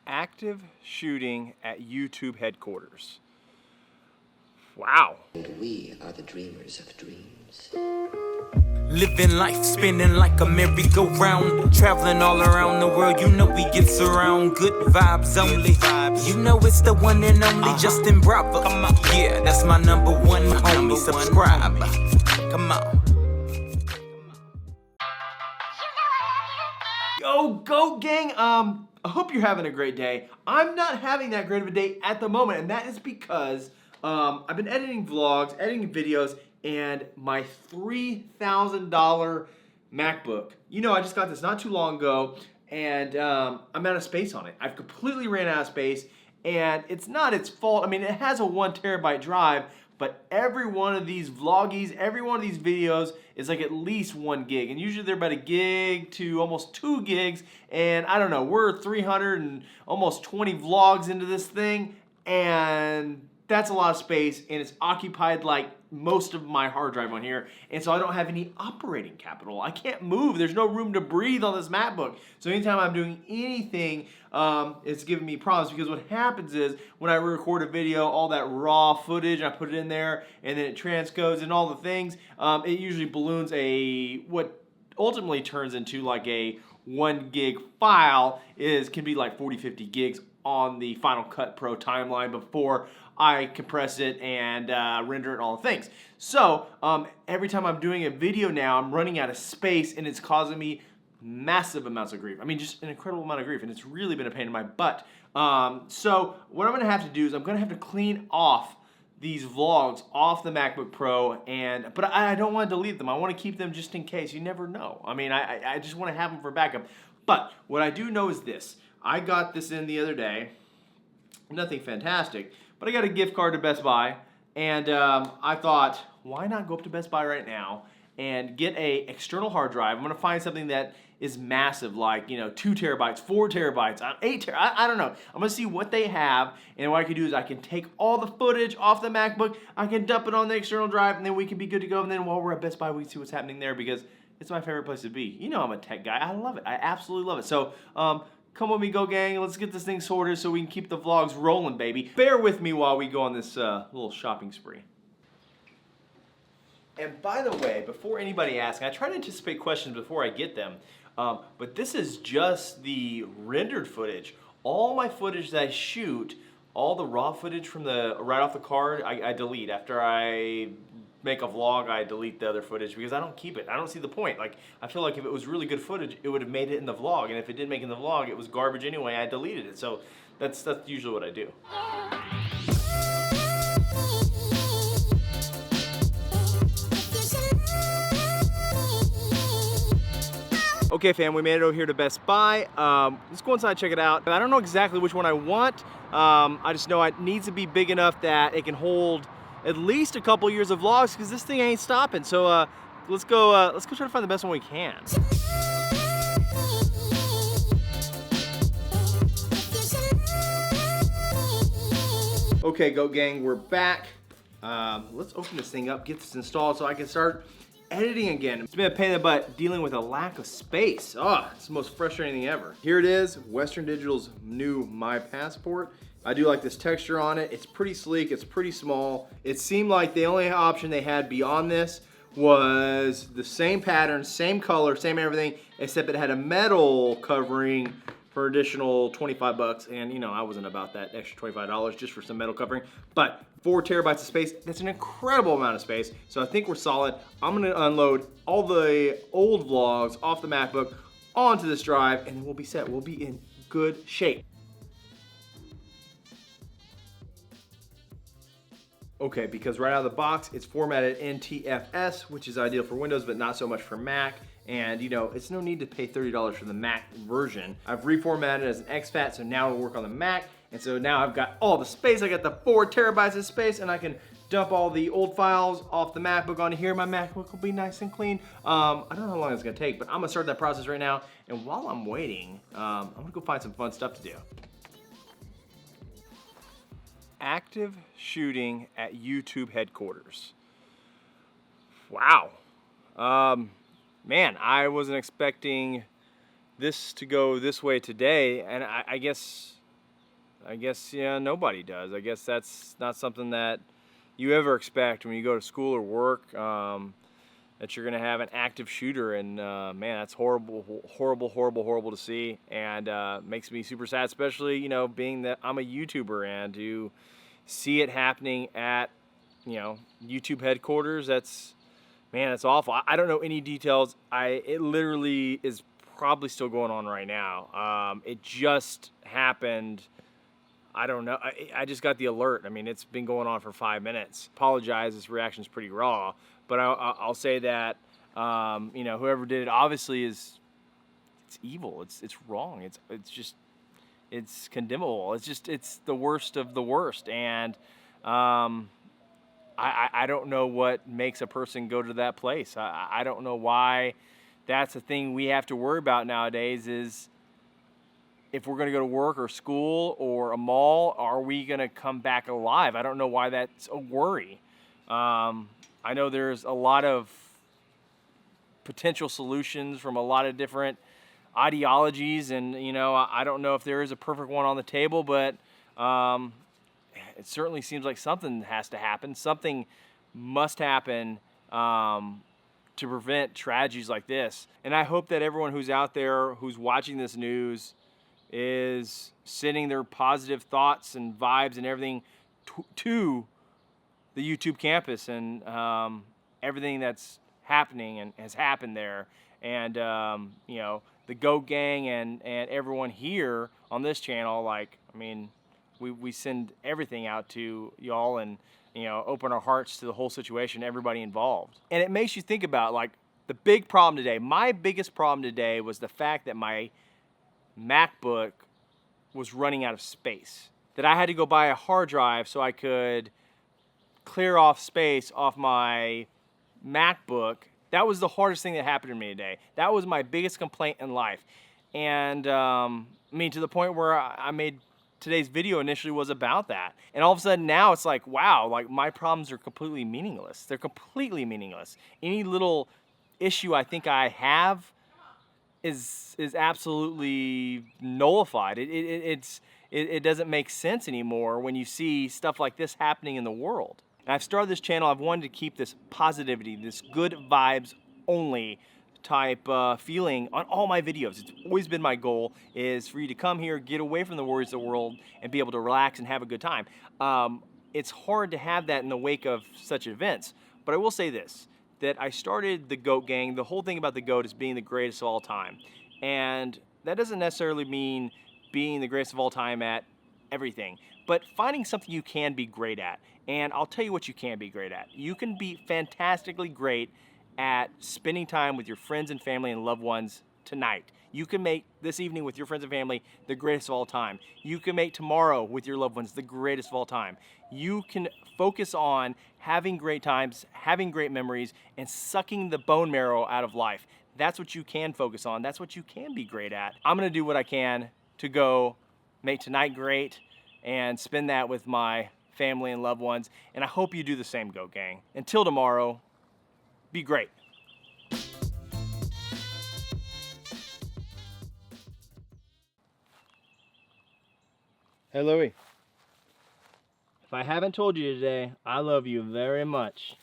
active shooting at YouTube headquarters. Wow. And we are the dreamers of dreams. Living life, spinning like a merry-go-round. Traveling all around the world, you know we get surround. Good vibes only. You know it's the one and only Justin Bravo. Yeah, that's my number one homie. Subscribe. Come on. Yo, GOAT gang, I hope you're having a great day. I'm not having that great of a day at the moment, and that is because I've been editing vlogs, editing videos, and my $3,000 MacBook. You know, I just got this not too long ago, and I'm out of space on it. I've completely ran out of space, and it's not its fault. I mean, it has a 1 terabyte drive, but every one of these vloggies, every one of these videos is like at least 1 gig. And usually they're about 1 gig to almost 2 gigs. And I don't know, we're 300 and almost 20 vlogs into this thing. And that's a lot of space, and it's occupied like most of my hard drive on here, and so I don't have any operating capital. I can't move. There's no room to breathe on this MacBook. So anytime I'm doing anything, it's giving me problems, because what happens is when I record a video, all that raw footage, I put it in there, and then it transcodes and all the things, it usually balloons what ultimately turns into like a 1 gig file can be like 40-50 gigs on the Final Cut Pro timeline before I compress it and render it and all the things. So every time I'm doing a video now, I'm running out of space, and it's causing me massive amounts of grief. I mean, just an incredible amount of grief, and it's really been a pain in my butt. So what I'm gonna have to do is I'm gonna have to clean off these vlogs off the MacBook Pro, but I don't want to delete them. I want to keep them just in case. You never know. I mean, I just want to have them for backup. But what I do know is this. I got this in the other day. Nothing fantastic, but I got a gift card to Best Buy, and I thought, why not go up to Best Buy right now and get a external hard drive? I'm gonna find something that is massive, like 2 terabytes, 4 terabytes, 8 terabytes, I don't know. I'm gonna see what they have, and what I can do is I can take all the footage off the MacBook, I can dump it on the external drive, and then we can be good to go. And then while we're at Best Buy, we can see what's happening there, because it's my favorite place to be. You know I'm a tech guy. I love it. I absolutely love it. So come with me, Go Gang. Let's get this thing sorted so we can keep the vlogs rolling, baby. Bear with me while we go on this little shopping spree. And by the way, before anybody asks, I try to anticipate questions before I get them, but this is just the rendered footage. All my footage that I shoot, all the raw footage from right off the card, I delete. After I make a vlog, I delete the other footage because I don't keep it. I don't see the point. Like, I feel like if it was really good footage, it would have made it in the vlog, and if it didn't make it in the vlog, it was garbage anyway. I deleted it. So that's usually what I do. Okay, fam, we made it over here to Best Buy. Let's go inside and check it out. I don't know exactly which one I want. I just know it needs to be big enough that it can hold at least a couple years of vlogs, because this thing ain't stopping. So let's go try to find the best one we can. Okay, Go Gang, we're back. Let's open this thing up, get this installed so I can start editing again. It's been a pain in the butt dealing with a lack of space. Oh, it's the most frustrating thing ever. Here it is, Western Digital's new My Passport. I do like this texture on it. It's pretty sleek, it's pretty small. It seemed like the only option they had beyond this was the same pattern, same color, same everything, except it had a metal covering for additional 25 bucks. And you know, I wasn't about that extra $25 just for some metal covering. But 4 terabytes of space, that's an incredible amount of space. So I think we're solid. I'm gonna unload all the old vlogs off the MacBook onto this drive, and then we'll be set. We'll be in good shape. Okay, because right out of the box, it's formatted NTFS, which is ideal for Windows, but not so much for Mac. And you know, it's no need to pay $30 for the Mac version. I've reformatted it as an exFAT, so now it'll work on the Mac. And so now I've got all the space. I got the 4 terabytes of space, and I can dump all the old files off the MacBook onto here. My MacBook will be nice and clean. I don't know how long it's gonna take, but I'm gonna start that process right now. And while I'm waiting, I'm gonna go find some fun stuff to do. Active shooting at YouTube headquarters. Wow. Man, I wasn't expecting this to go this way today, and I guess I guess, yeah, nobody does. I guess that's not something that you ever expect when you go to school or work, that you're gonna have an active shooter, and man, that's horrible, horrible to see, and makes me super sad, especially, you know, being that I'm a YouTuber, and to see it happening at, you know, YouTube headquarters. That's, man, that's awful. I don't know any details. It literally is probably still going on right now. It just happened. I don't know. I just got the alert. I mean, it's been going on for 5 minutes. Apologize, this reaction's pretty raw, but I'll say that, you know, whoever did it obviously it's evil. It's wrong. It's just, it's condemnable. It's the worst of the worst. And I don't know what makes a person go to that place. I don't know why that's a thing we have to worry about nowadays, is if we're going to go to work or school or a mall, are we going to come back alive? I don't know why that's a worry. I know there's a lot of potential solutions from a lot of different ideologies, and, you know, I don't know if there is a perfect one on the table, but it certainly seems like something has to happen. Something must happen to prevent tragedies like this. And I hope that everyone who's out there who's watching this news is sending their positive thoughts and vibes and everything to the YouTube campus, and everything that's happening and has happened there. And, you know, the Goat Gang and everyone here on this channel, like, I mean, we send everything out to y'all, and, you know, open our hearts to the whole situation, everybody involved. And it makes you think about, like, the big problem today. My biggest problem today was the fact that my MacBook was running out of space, that I had to go buy a hard drive so I could clear off space off my MacBook. That was the hardest thing that happened to me today. That was my biggest complaint in life. And I mean, to the point where I made today's video initially was about that. And all of a sudden now it's like, wow, like my problems are completely meaningless. They're completely meaningless. Any little issue I think I have is absolutely nullified. It doesn't make sense anymore when you see stuff like this happening in the world. And I've started this channel. I've wanted to keep this positivity, this good vibes only type feeling on all my videos. It's always been my goal, is for you to come here, get away from the worries of the world, and be able to relax and have a good time. It's hard to have that in the wake of such events. But I will say this, that I started the Goat Gang. The whole thing about the GOAT is being the greatest of all time. And that doesn't necessarily mean being the greatest of all time at everything, but finding something you can be great at. And I'll tell you what you can be great at. You can be fantastically great at spending time with your friends and family and loved ones tonight. You can make this evening with your friends and family the greatest of all time. You can make tomorrow with your loved ones the greatest of all time. You can focus on having great times, having great memories, and sucking the bone marrow out of life. That's what you can focus on. That's what you can be great at. I'm gonna do what I can to go make tonight great and spend that with my family and loved ones. And I hope you do the same, Goat Gang. Until tomorrow, be great. Hey, Louie. If I haven't told you today, I love you very much.